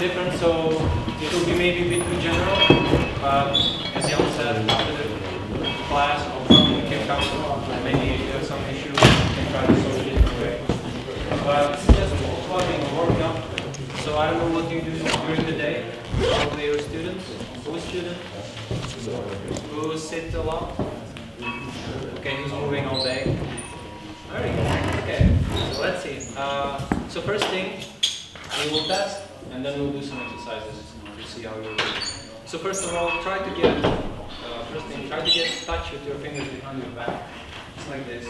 different, so it will be maybe a bit too general, but as Jan said, after the class or something we can come, maybe if you have some issue, we can try to solve it in a way. But it's just plugging or warming up, so I don't know what you do during the day. Probably your students, who's student, who sit a lot, okay, who's moving all day. Very good. Okay, so let's see. So first thing, we will test, and then we'll do some exercises to see how you're doing. So first of all, try to get touch with your fingers behind your back, just like this.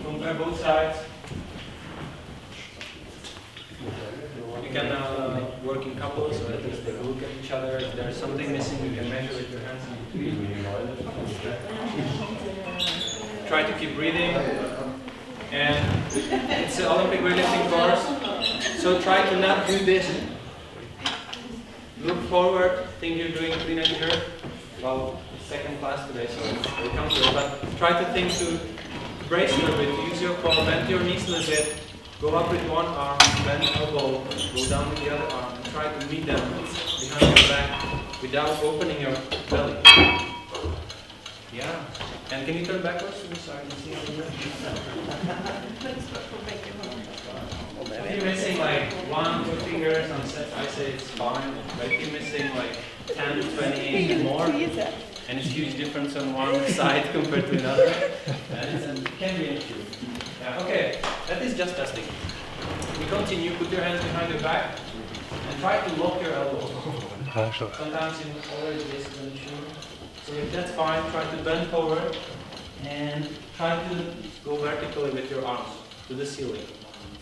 Compare both sides. You can work in couples, so at least they look at each other. If there's something missing, you can measure with your hands in between. Try to keep breathing. And it's an Olympic weightlifting course, so try to not do this. Look forward, think you're doing clean and jerk. Well, second class today, so we'll come to it. But try to think to brace a little bit, use your core, bend your knees a little bit, go up with one arm, bend elbow, go down with the other arm, and try to meet them behind your back without opening your belly. Yeah. And can you turn backwards so I can see how you If you're missing like 1, 2 fingers on set, I say it's fine. But if you're missing like 10, 20 and more, and it's huge difference on one side compared to another, it can be an issue. Yeah, okay, that is just testing. We continue, put your hands behind your back, and try to lock your elbows. Sometimes you already this is an issue. So if that's fine, try to bend forward and try to go vertically with your arms to the ceiling.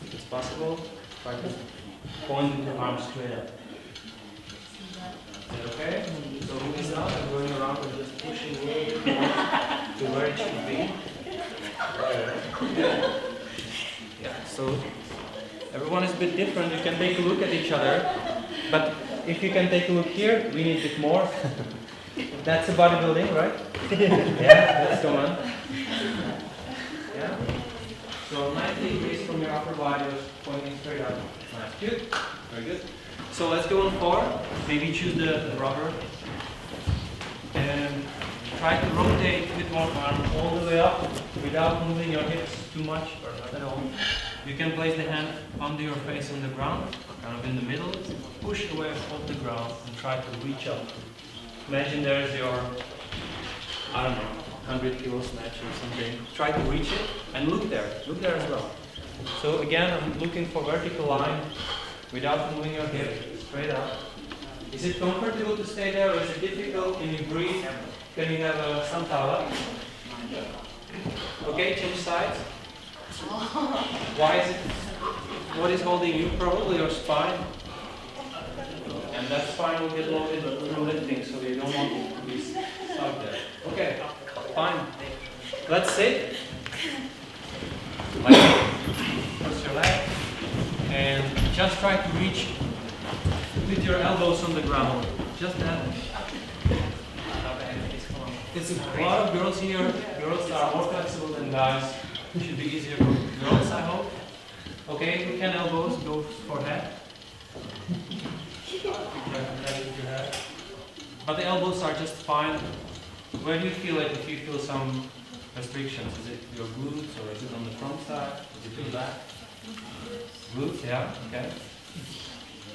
If it's possible, try to point with your arms straight up. Is that okay? So moving out and going around and just pushing a little bit more to where it should be. Yeah, so everyone is a bit different. You can take a look at each other, but if you can take a look here, we need a bit more. That's a bodybuilding, right? Yeah, that's the one. Yeah. So 90 degrees from your upper body, pointing straight up. Nice. Good. Very good. So let's go on 4. Maybe choose the rubber. And try to rotate with one arm all the way up without moving your hips too much or not at all. You can place the hand under your face on the ground, kind of in the middle. Push away off the ground and try to reach up. Imagine there's your, I don't know, 100 kilo snatch or something. Try to reach it and look there as well. So again, I'm looking for vertical line without moving your hip, straight up. Is it comfortable to stay there or is it difficult? Can you breathe? Can you have a samtala? Okay, change sides. Why is it? What is holding you? Probably your spine. And that spine will get loaded through lifting, so you don't want it to be stuck there. Okay, fine. Let's sit. Like cross your leg. And just try to reach with your elbows on the ground. Just that. There's a lot of girls here. Girls are more flexible than guys. It should be easier for girls, I hope. Okay, if we can elbows, go for head. But the elbows are just fine. Where do you feel it if you feel some restrictions? Is it your glutes or is it on the front side? Is it your back? Glutes, yeah, okay.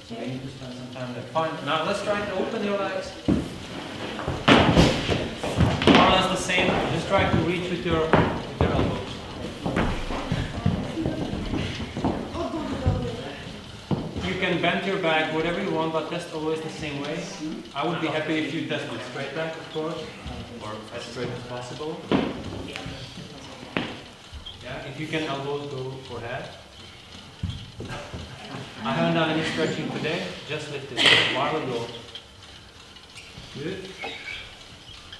So you need to spend some time there. Fine. Now let's try to open your legs. More or less the same. Just try to reach with your elbows. You can bend your back, whatever you want, but test always the same way. I would be happy if you tested straight back, of course, or as straight as possible. Yeah, if you can elbows, go for head. I haven't done any stretching today, just lifted a while ago. Good.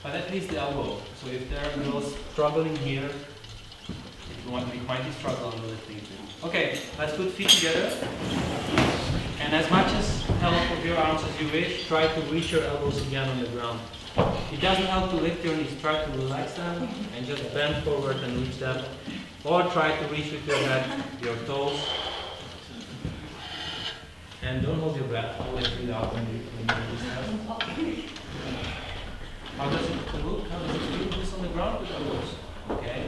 But at least the elbow. So if there are girls struggling here, it might be struggle on the lifting too. Okay, let's put feet together. And as much as help of your arms as you wish, try to reach your elbows again on the ground. It doesn't help to lift your knees. Try to relax them and just bend forward and reach them. Or try to reach with your head, your toes. And don't hold your breath, hold your breath out when you do this stuff. How does it look? How does it feel this on the ground with elbows? Okay.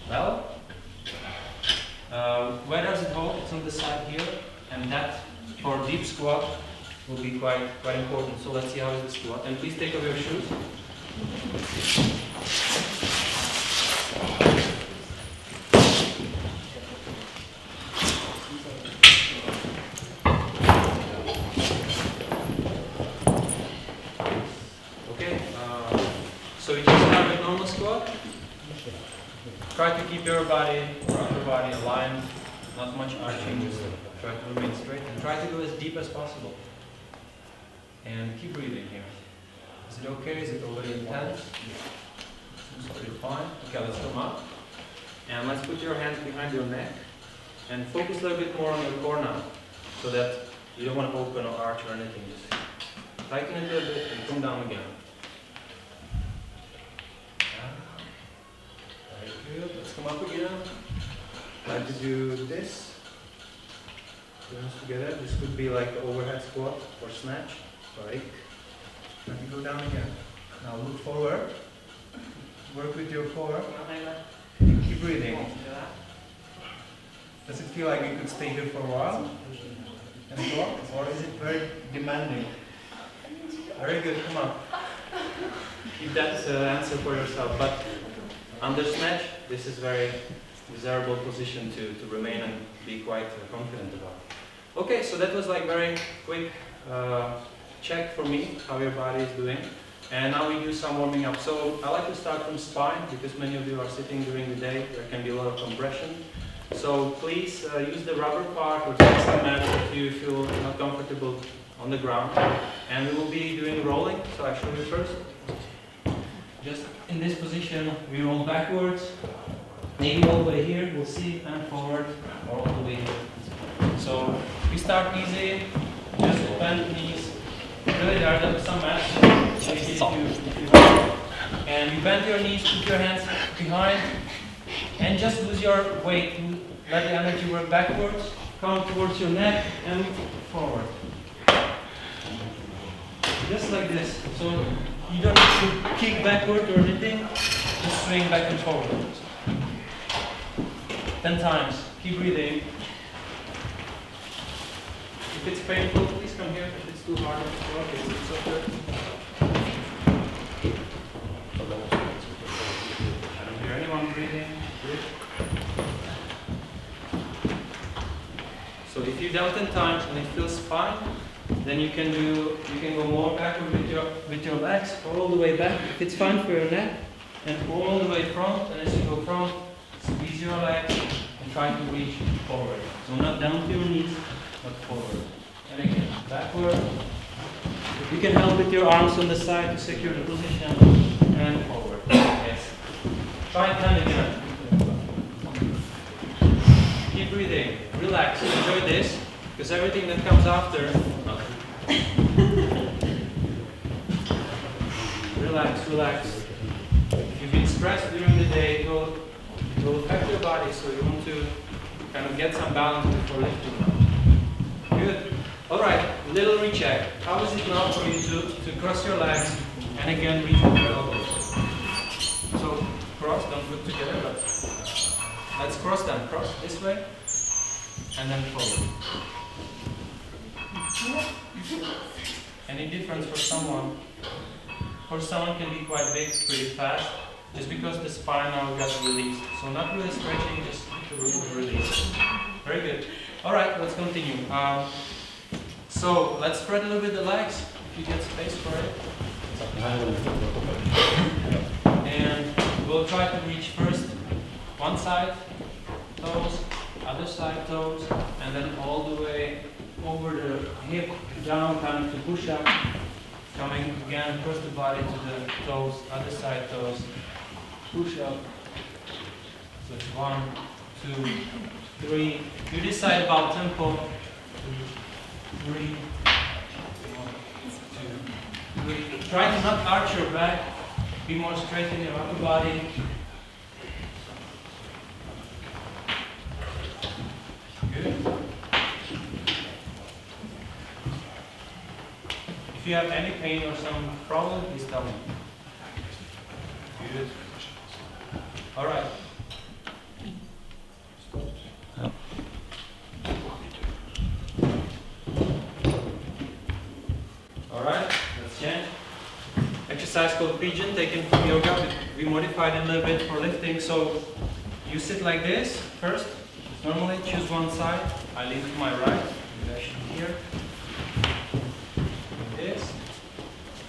Well, where does it hold? It's on the side here, and that for deep squat will be quite important. So let's see how is the squat. And please take off your shoes. So you just have a normal squat. Try to keep your body, or upper body aligned, not much arching, just try to remain straight and try to go as deep as possible. And keep breathing here. Is it okay? Is it already intense? Seems pretty fine. Okay, let's come up. And let's put your hands behind your neck and focus a little bit more on your core now, so that you don't want to open or arch or anything. Just tighten it a little bit and come down again. Good. Let's come up again. Try to do this. Hands together. This could be like the overhead squat or snatch. Right. Try to go down again. Now look forward. Work with your core. Keep breathing. Does it feel like you could stay here for a while and talk, or is it very demanding? Very good. Come on. Keep that answer for yourself. But under snatch, this is very desirable position to remain and be quite confident about. Okay, so that was like very quick check for me how your body is doing. And now we do some warming up. So I like to start from spine because many of you are sitting during the day. There can be a lot of compression. So please use the rubber part or take some mat if you feel not comfortable on the ground. And we will be doing rolling. So I show you first. Just in this position, we roll backwards, maybe all the way here, we'll see, and forward, or all the way here. So we start easy, just bend knees. Really, there are some mats, if you and you bend your knees, put your hands behind, and just lose your weight. Let the energy work backwards, come towards your neck, and forward. Just like this. So you don't need to kick backward or anything, just swing back and forward. 10 times. Keep breathing. If it's painful, please come here. If it's too hard to work, it's okay. I don't hear anyone breathing. Good. So if you've done 10 times and it feels fine, then you can go more backward with your legs, all the way back if it's fine for your neck, and all the way front. And as you go front, squeeze your legs and try to reach forward. So not down to your knees, but forward. And again, backward. You can help with your arms on the side to secure the position, and forward. Yes. Try 10 again. Keep breathing. Relax. Enjoy this. Because everything that comes after, relax, relax. If you've been stressed during the day, it will affect your body, so you want to kind of get some balance before lifting now. Good. Alright, little recheck. How is it now for you to cross your legs and again reach with your elbows? So cross, don't put together, but let's cross them. Cross this way and then forward. Any difference for someone? For someone can be quite big, pretty fast, just because the spine now got released. So not really stretching, just to release. Very good. All right, let's continue. So let's spread a little bit the legs, if you get space for it. And we'll try to reach first one side toes, other side toes, and then all the way over the hip, down, kind of to push up, coming again across the body to the toes, other side toes, push up. So it's 1, 2, 3. You decide about tempo. 2, 3. 1, 2, 3. Try to not arch your back. Be more straight in your upper body. Good. If you have any pain or some problem, please tell me. Good. All right. All right, let's change. Exercise called pigeon, taken from yoga. We modified it a little bit for lifting. So you sit like this first. Normally choose one side. I lean to my right. You guys should be here. Like this.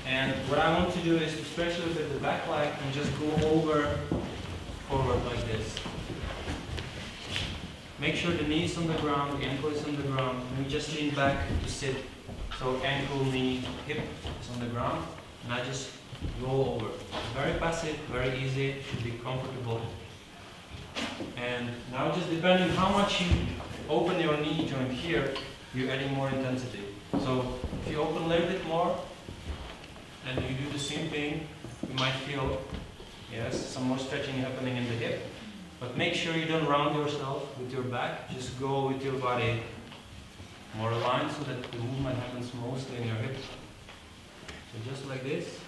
And what I want to do is to stretch a little bit the back leg and just go over forward like this. Make sure the knee is on the ground, the ankle is on the ground, and we just lean back to sit. So ankle, knee, hip is on the ground, and I just roll over. Very passive, very easy, should be comfortable. And now just depending how much you open your knee joint here, you're adding more intensity. So if you open a little bit more, and you do the same thing, you might feel, yes, some more stretching happening in the hip. But make sure you don't round yourself with your back, just go with your body more aligned so that the movement happens mostly in your hips. So just like this,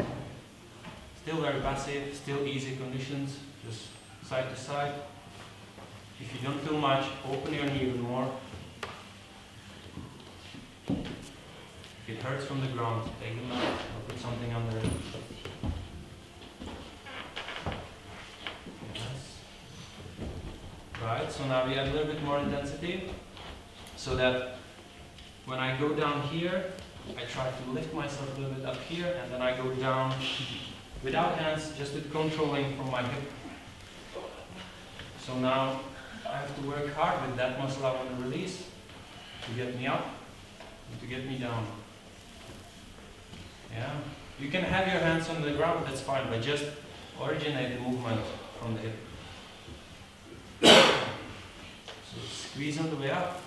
still very passive, still easy conditions, just side to side. If you don't feel much, open your knee even more. If it hurts from the ground, take them out or put something under it. Right, so now we add a little bit more intensity so that when I go down here, I try to lift myself a little bit up here and then I go down without hands, just with controlling from my hip. So now I have to work hard with that muscle I want to release to get me up and to get me down. Yeah, you can have your hands on the ground, that's fine, but just originate the movement from the hip. So squeeze on the way up,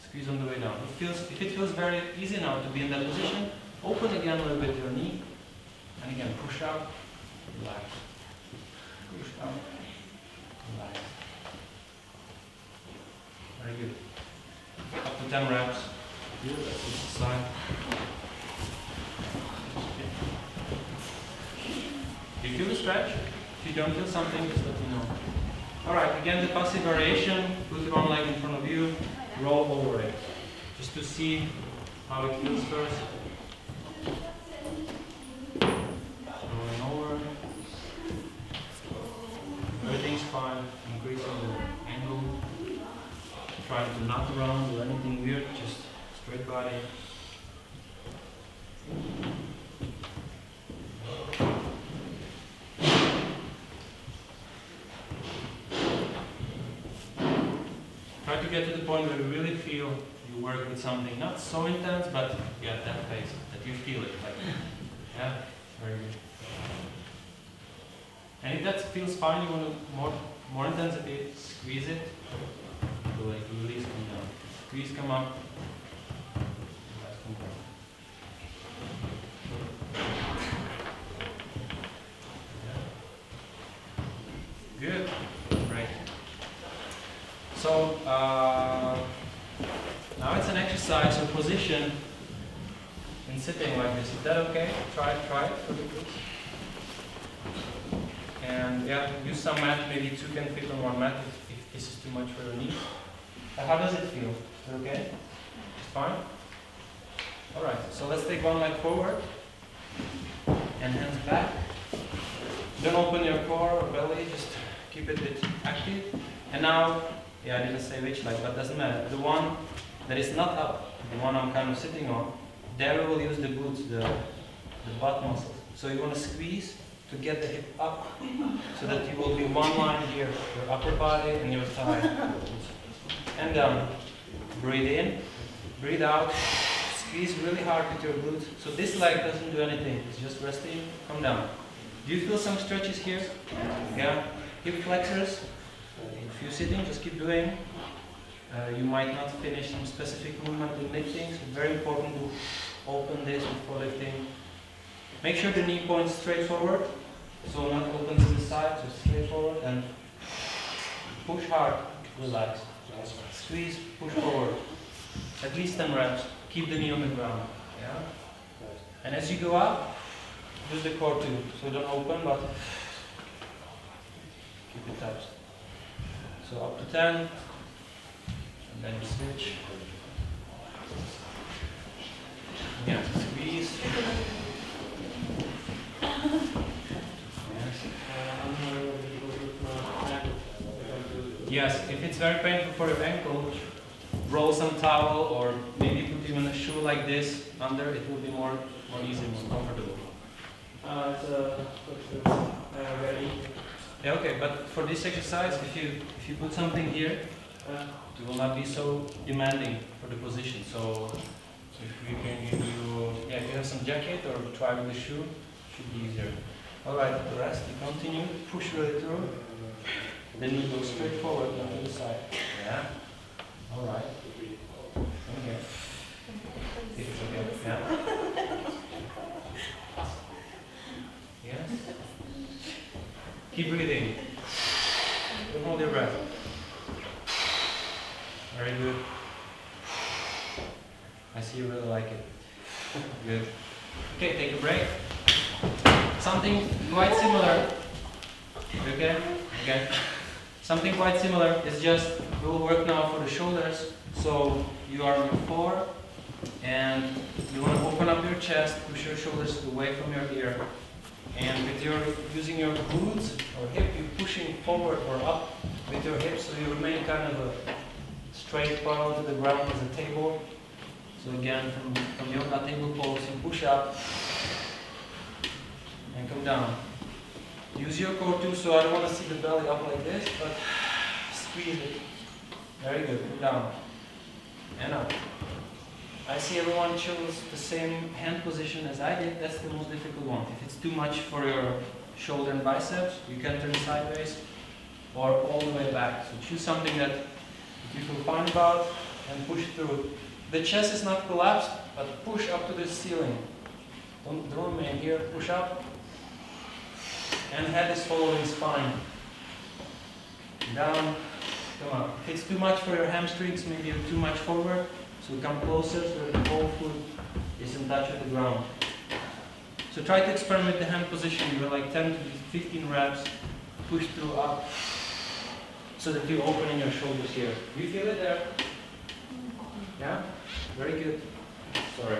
squeeze on the way down. If it feels very easy now to be in that position, open again a little bit your knee, and again push out, relax, push out, relax. Very good. Up to 10 reps. Good. That's the side. Do you feel the stretch? If you don't feel something, just let me know. Alright, again the passive variation, put one leg in front of you, roll over it. Just to see how it feels first. Rolling over. Everything's fine, increasing the angle. Trying to not round or anything weird, just straight body. Try to get to the point where you really feel you work with something not so intense, but yeah, that pace, that you feel it. Like, yeah, very good. And if that feels fine, you want more intensity, squeeze it. So like release, come down. Squeeze, come up. Relax, come down. Good. Great. So now it's an exercise or position in sitting like this. Is that okay? Try it for the group. And yeah, use some mat. Maybe two can fit on one mat if this is too much for your knees. How does it feel? Is it okay? It's fine? Alright, so let's take one leg forward and hands back. Don't open your core or belly, just keep it a bit active. And now, yeah, I didn't say which leg, but it doesn't matter. The one that is not up, the one I'm kind of sitting on, there we will use the glutes, the butt muscles. So you want to squeeze to get the hip up so that you will be one line here, your upper body and your thigh. And down. Breathe in, breathe out, squeeze really hard with your glutes. So this leg doesn't do anything, it's just resting, come down. Do you feel some stretches here? Yeah? Hip flexors. If you're sitting, just keep doing. You might not finish some specific movement in lifting, so very important to open this before lifting. Make sure the knee points straight forward, so not open to the side, just straight forward and push hard, relax. Squeeze, push forward. At least 10 reps. Keep the knee on the ground. Yeah? And as you go up, use the core too. So don't open, but keep it touched. So up to 10, and then you switch. Yeah, squeeze. Yes, if it's very painful for your ankle, roll some towel or maybe put even a shoe like this under. It will be more easy, more comfortable. Ready? Yeah, okay, but for this exercise, if you put something here, it will not be so demanding for the position. So if we can give you, yeah, if you have some jacket or try with the shoe, should be easier. All right, the rest you continue, push really through, then you go straight forward and to the side. Yeah. All right. Okay. It's okay. Yeah. Yes. Keep breathing. Don't hold your breath. Very good. I see you really like it. Good. Okay, take a break. Something quite similar. Okay? Okay. Something quite similar is just, we will work now for the shoulders. So you are on your floor and you want to open up your chest, push your shoulders away from your ear. And with your using your glutes or hip, you're pushing forward or up with your hips, so you remain kind of a straight parallel to the ground as a table. So again, from yoga table pose, you push up and come down. Use your core too, so I don't want to see the belly up like this, but squeeze it. Very good. Come down and up. I see everyone chose the same hand position as I did. That's the most difficult one. If it's too much for your shoulder and biceps, you can turn sideways or all the way back. So choose something that you feel fine about and push through. The chest is not collapsed, but push up to the ceiling. Don't remain here. Push up. And head is following spine. Down. Come up. If it's too much for your hamstrings, maybe you're too much forward. So come closer so the whole foot is in touch with the ground. So try to experiment with the hand position. You have like 10 to 15 reps. Push through up so that you're opening your shoulders here. Do you feel it there? Yeah? Very good. Sorry.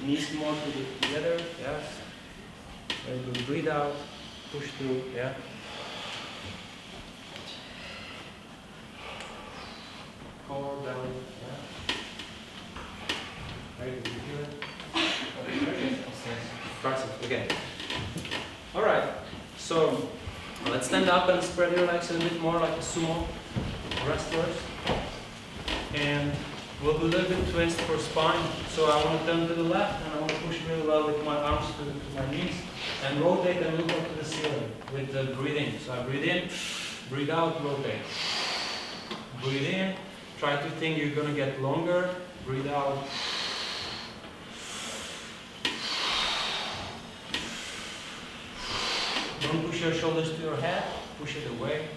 Knees more together. Yes. Very good. Breathe out. Push through. Yeah. Core, belly. Yeah. Very good. You feel it? Very good. Impressive. Okay. All right. So let's stand up and spread your legs a little bit more like a sumo wrestlers. And we'll do a little bit twist for spine. So I want to turn to the left and I want to push really well with my arms to my knees and rotate and look up to the ceiling with the breathing. So I breathe in, breathe out, rotate. Breathe in, try to think you're going to get longer, breathe out. Don't push your shoulders to your head, push it away.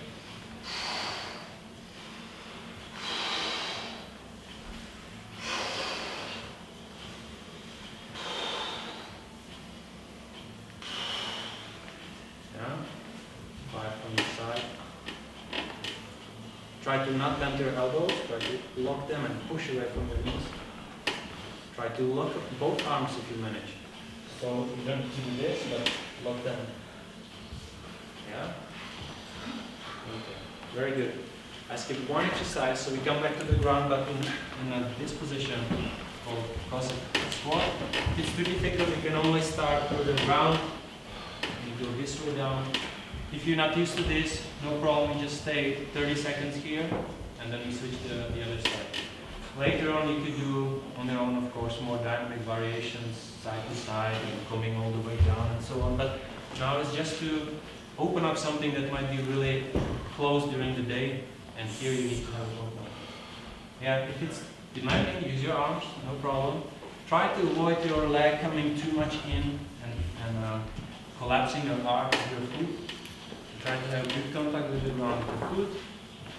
Try to not bend your elbows, try to lock them and push away from your knees. Try to lock both arms if you manage. So you don't do this, but lock them. Yeah? Okay, very good. I skipped one exercise, so we come back to the ground, but in this position called cossack squat. If it's too difficult, you can always start through the ground. You go this way down. If you're not used to this, no problem, you just stay 30 seconds here, and then you switch to the other side. Later on, you could do on your own, of course, more dynamic variations, side to side, and coming all the way down and so on. But now it's just to open up something that might be really close during the day, and here you need to have it open. Yeah, if it's demanding, use your arms, no problem. Try to avoid your leg coming too much in and collapsing your arch of your foot. Try to have good contact with the ground with your foot,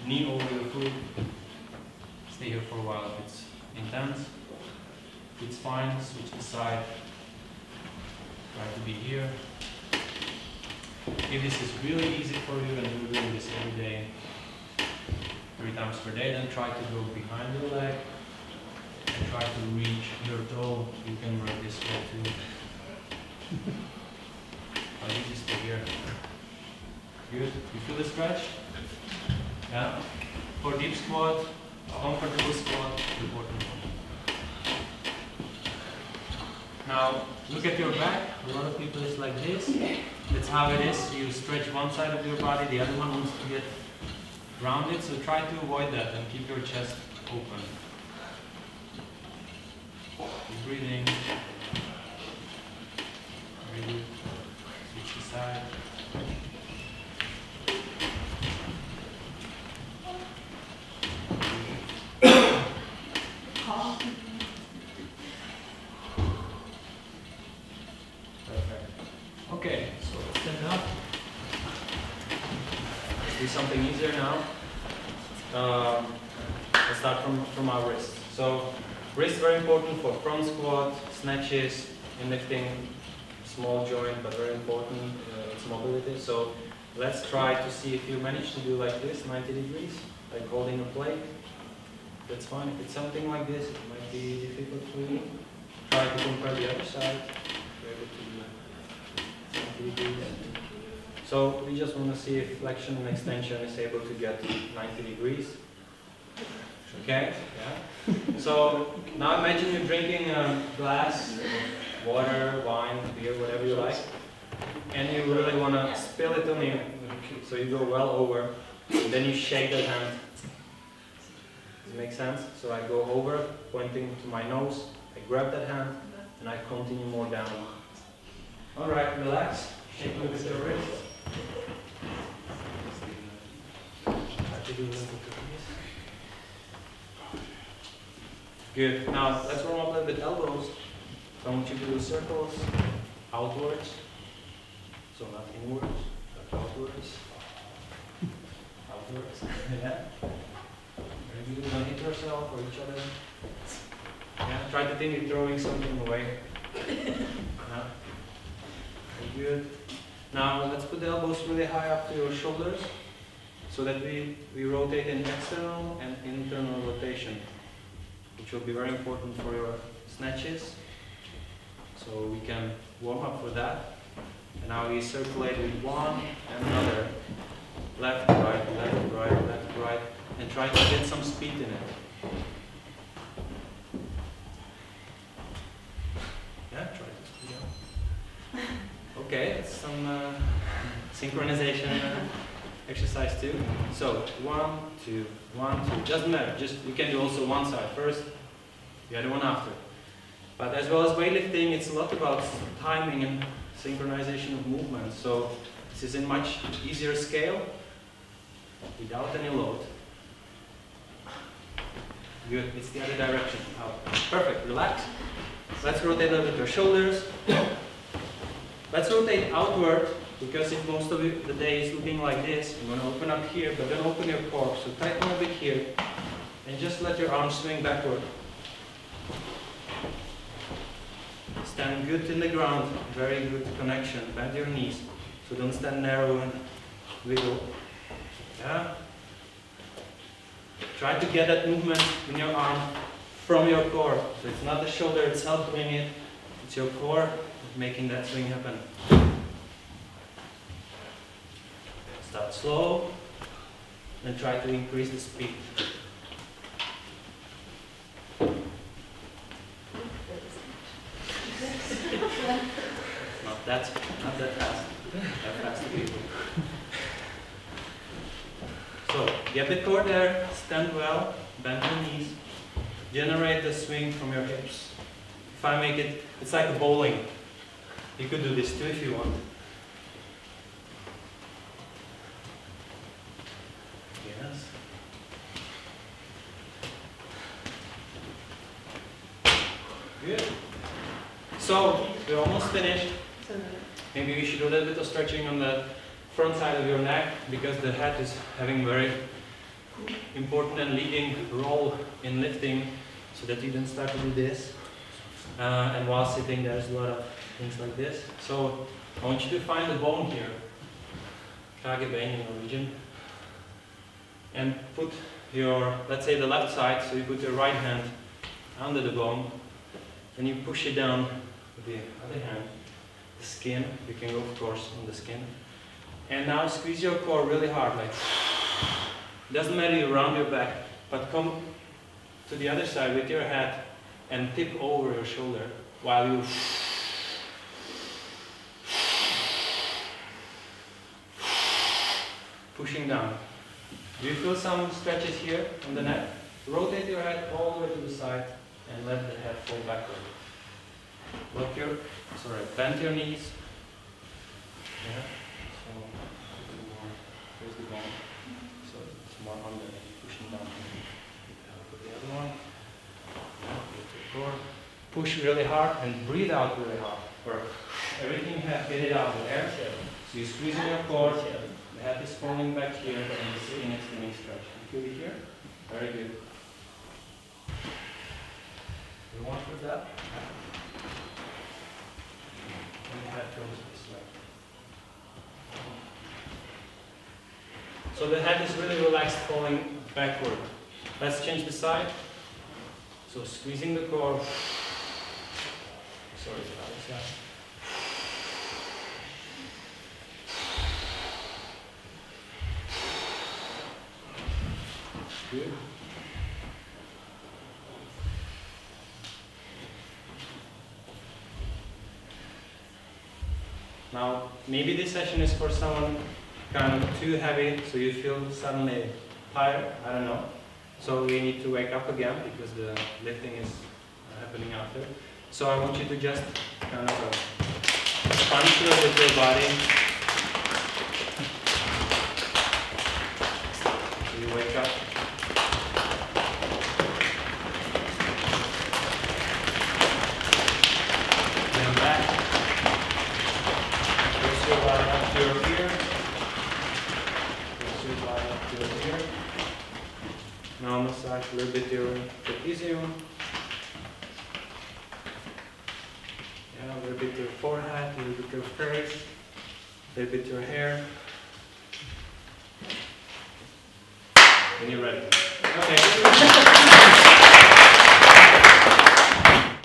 knee over your foot. Stay here for a while if it's intense. It's fine, switch the side. Try to be here. If this is really easy for you and you're doing this every day, 3 times per day, then try to go behind your leg and try to reach your toe. You can work this way too. Or you just stay here. Good. You feel the stretch? Yeah. For deep squat, comfortable squat, important one. Now, look at your back. A lot of people is like this. That's how it is. You stretch one side of your body, the other one wants to get rounded. So try to avoid that and keep your chest open. Keep breathing. Very good. Switch the side. Okay, so let's stand up. Let's do something easier now. Let's start from our wrists. So, wrists very important for front squat, snatches, in lifting, small joint, but very important, it's mobility. So, let's try to see if you manage to do like this, 90 degrees, like holding a plate. That's fine. If it's something like this, it might be difficult for you. Try to compare the other side. You're able to do 90 degrees. So we just want to see if flexion and extension is able to get 90 degrees. Okay? Yeah. So now imagine you're drinking a glass of water, wine, beer, whatever you like, and you really want to spill it on you. So you go well over, and then you shake that hand. Does it make sense? So I go over, pointing to my nose, I grab that hand, and I continue more down. Alright, relax. Shake with your wrist. Try to do a little bit of this. Good. Now let's warm up a little bit elbows. So I want you to do circles outwards. So not inwards, but outwards. Outwards. Yeah. Very good. Don't hit yourself or each other. Yeah. Try to think you're throwing something away. Yeah. Good. Now let's put the elbows really high up to your shoulders so that we rotate in external and internal rotation, which will be very important for your snatches. So we can warm up for that. And now we circulate with one and another. Left, right, left, right, left, right. And try to get some speed in it. Yeah, try to speed up. Okay, that's some synchronization exercise too. So 1, 2, 1, 2. Doesn't matter. Just you can do also one side first, the other one after. But as well as weightlifting, it's a lot about timing and synchronization of movement. So this is a much easier scale without any load. Good. It's the other direction. Out. Perfect. Relax. Let's rotate a little bit your shoulders. Let's rotate outward, because if most of the day is looking like this, you're going to open up here, but then open your core. So tighten a bit here, and just let your arms swing backward. Stand good in the ground, very good connection. Bend your knees, so don't stand narrow and wiggle. Yeah. Try to get that movement in your arm from your core. So it's not the shoulder itself doing it, it's your core making that swing happen. Start slow and try to increase the speed. Not that fast. That fast people. So get the core there, stand well, bend your knees, generate the swing from your hips. If I make it, it's like a bowling. You could do this too if you want. Yes. Good. So, we're almost finished. Maybe we should do a little bit of stretching on the front side of your neck, because the head is having very important and leading role in lifting, so that you then start to do this. And while sitting, there's a lot of things like this. So I want you to find the bone here, kragebeen in Norwegian, and put your, let's say the left side, so you put your right hand under the bone, and you push it down with the other hand, the skin, you can go of course on the skin. And now squeeze your core really hard, like, doesn't matter you round your back, but come to the other side with your head and tip over your shoulder while you pushing down. Do you feel some stretches here on the neck? Rotate your head all the way to the side and let the head fall backward. Bend your knees. Yeah. So here's the bone. So it's more under, pushing down. Put the other one. Push really hard and breathe out really hard. Everything get it out with air. So you're squeezing your core. The head is falling back here and you're sitting next to me stretch. You feel it here? Very good. You want for that? And the head goes this way. So the head is really relaxed, falling backward. Let's change the side. So squeezing the core. Sorry about this. Good. Now, maybe this session is for someone kind of too heavy, so you feel suddenly tired. I don't know. So we need to wake up again because the lifting is happening after. So I want you to just kind of punch with your body. So you wake up. Then back. Press your body up to your ear. Press your body up to your ear. Now massage a little bit your trapezium. Yeah, a little bit your forehead, a little bit your face, a little bit your hair. When you're ready.